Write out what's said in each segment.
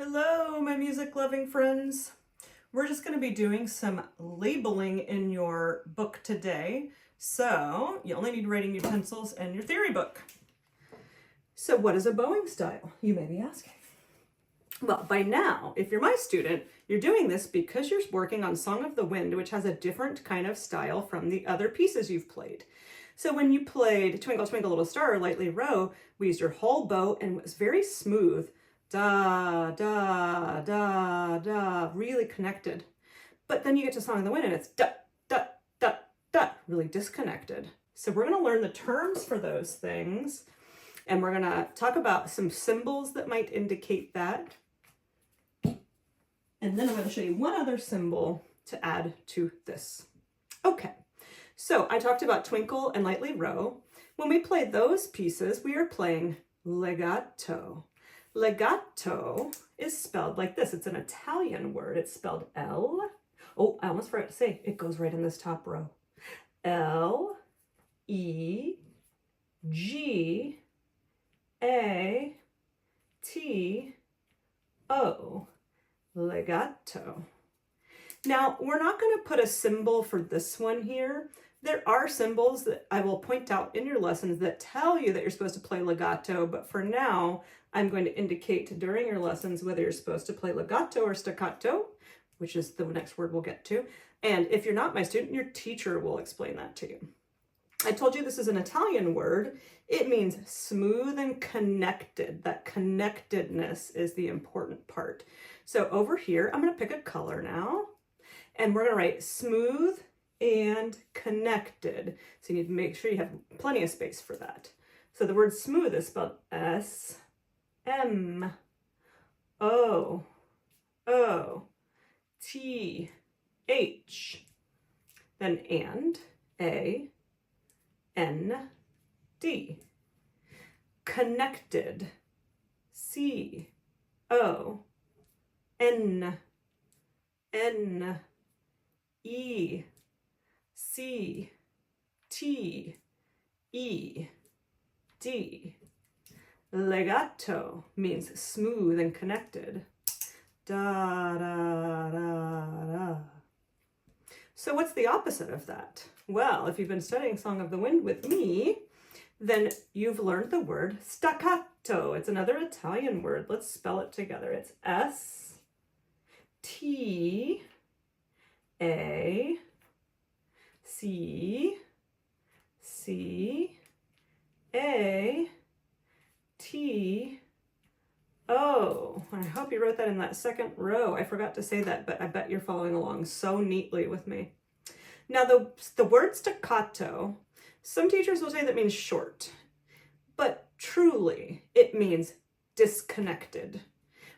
Hello, my music-loving friends. We're just going to be doing some labeling in your book today. So you only need writing utensils and your theory book. So what is a bowing style, you may be asking? Well, by now, if you're my student, you're doing this because you're working on Song of the Wind, which has a different kind of style from the other pieces you've played. So when you played Twinkle, Twinkle, Little Star or Lightly Row, we used your whole bow and it was very smooth. Da, da, da, da, really connected. But then you get to Song of the Wind and it's da, da, da, da, really disconnected. So we're going to learn the terms for those things. And we're going to talk about some symbols that might indicate that. And then I'm going to show you one other symbol to add to this. Okay, so I talked about Twinkle and Lightly Row. When we play those pieces, we are playing legato. Legato is spelled like this. It's an Italian word. It's spelled L. Oh, I almost forgot to say, it goes right in this top row. L-E-G-A-T-O. Legato. Now, we're not going to put a symbol for this one here. There are symbols that I will point out in your lessons that tell you that you're supposed to play legato, but for now, I'm going to indicate during your lessons whether you're supposed to play legato or staccato, which is the next word we'll get to. And if you're not my student, your teacher will explain that to you. I told you this is an Italian word. It means smooth and connected. That connectedness is the important part. So over here, I'm going to pick a color now, and we're going to write smooth and connected. So you need to make sure you have plenty of space for that. So the word smooth is spelled S-M-O-O-T-H. Then A-N-D. Connected. C-O-N-N-E-C-T-E-D. Legato means smooth and connected. Da, da, da, da. So what's the opposite of that? Well, if you've been studying Song of the Wind with me, then you've learned the word staccato. It's another Italian word. Let's spell it together. It's S-T-A-C-C-A-T-O. I hope you wrote that in that second row. I forgot to say that, but I bet you're following along so neatly with me. Now, the word staccato, some teachers will say that means short, but truly it means disconnected,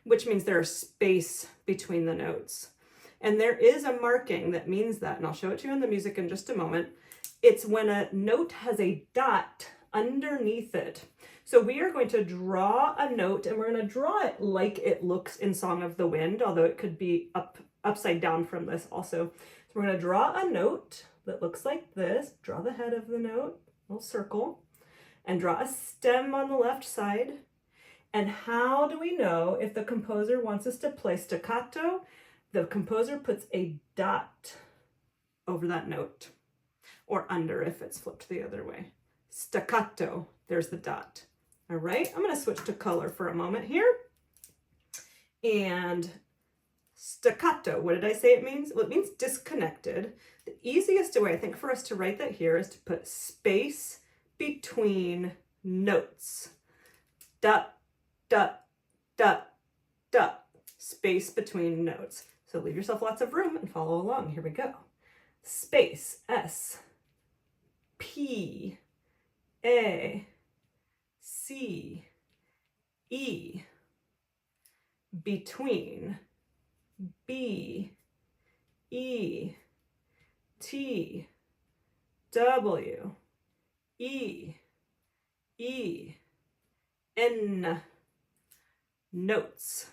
which means there's space between the notes. And there is a marking that means that, and I'll show it to you in the music in just a moment. It's when a note has a dot underneath it. So we are going to draw a note, and we're going to draw it like it looks in Song of the Wind, although it could be upside down from this also. So we're going to draw a note that looks like this. Draw the head of the note, little circle, and draw a stem on the left side. And how do we know if the composer wants us to play staccato? The composer puts a dot over that note, or under if it's flipped the other way. Staccato, there's the dot. All right, I'm going to switch to color for a moment here. And staccato, what did I say it means? Well, it means disconnected. The easiest way, I think, for us to write that here is to put space between notes. Dot, dot, dot, dot. Space between notes. So leave yourself lots of room and follow along. Here we go. Space, S, P, A, C, E, between, B, E, T, W, E, E, N, notes,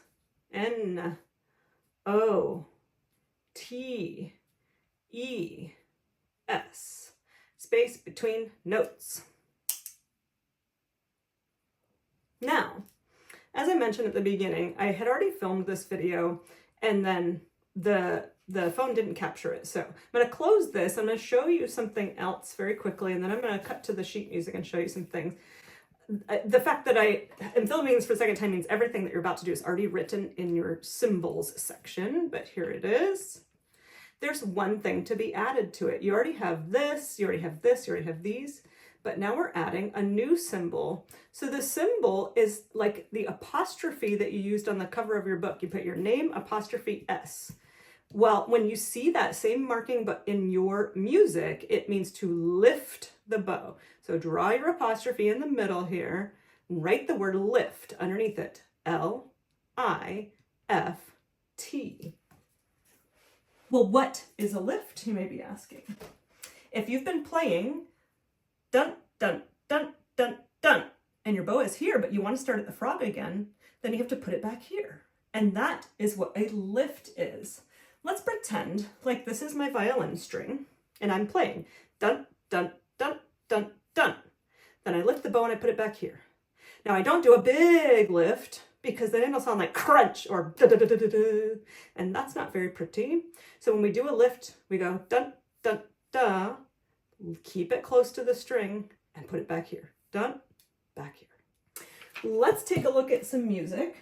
N, O, T, E, S, space between notes. Now, As I mentioned at the beginning, I had already filmed this video and then the phone didn't capture it. So I'm going to close this. I'm going to show you something else very quickly, and then I'm going to cut to the sheet music and show you some things. The fact that I am filming this for the second time means everything that you're about to do is already written in your symbols section, but here it is. There's one thing to be added to it. You already have this, you already have this, you already have these, but now we're adding a new symbol. So the symbol is like the apostrophe that you used on the cover of your book. You put your name, apostrophe S. Well, when you see that same marking but in your music, it means to lift the bow. So draw your apostrophe in the middle here, write the word lift underneath it, L-I-F-T. Well, what is a lift, you may be asking? If you've been playing dun, dun, dun, dun, dun, and your bow is here, but you want to start at the frog again, then you have to put it back here. And that is what a lift is. Let's pretend like this is my violin string and I'm playing dun, dun, dun, dun, dun. Then I lift the bow and I put it back here. Now I don't do a big lift because then it'll sound like crunch or da da da da da da, and that's not very pretty. So when we do a lift, we go dun, dun, da, keep it close to the string and put it back here. Dun, back here. Let's take a look at some music.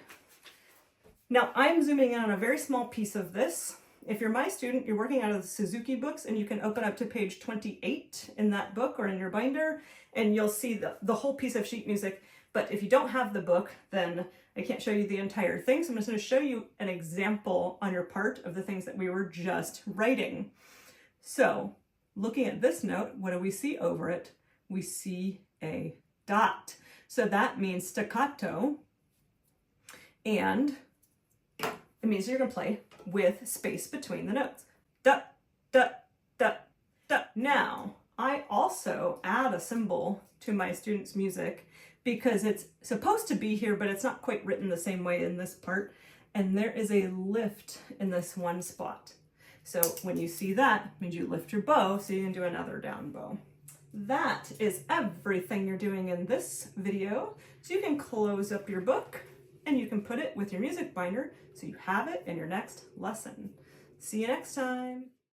Now I'm zooming in on a very small piece of this. If you're my student, you're working out of the Suzuki books, and you can open up to page 28 in that book or in your binder, and you'll see the whole piece of sheet music. But if you don't have the book, then I can't show you the entire thing. So I'm just going to show you an example on your part of the things that we were just writing. So looking at this note, what do we see over it? We see a dot. So that means staccato, and it means you're going to play with space between the notes. Da, da, da, da. Now, I also add a symbol to my students' music because it's supposed to be here, but it's not quite written the same way in this part. And there is a lift in this one spot. So when you see that, it means you lift your bow so you can do another down bow. That is everything you're doing in this video. So you can close up your book and you can put it with your music binder so you have it in your next lesson. See you next time.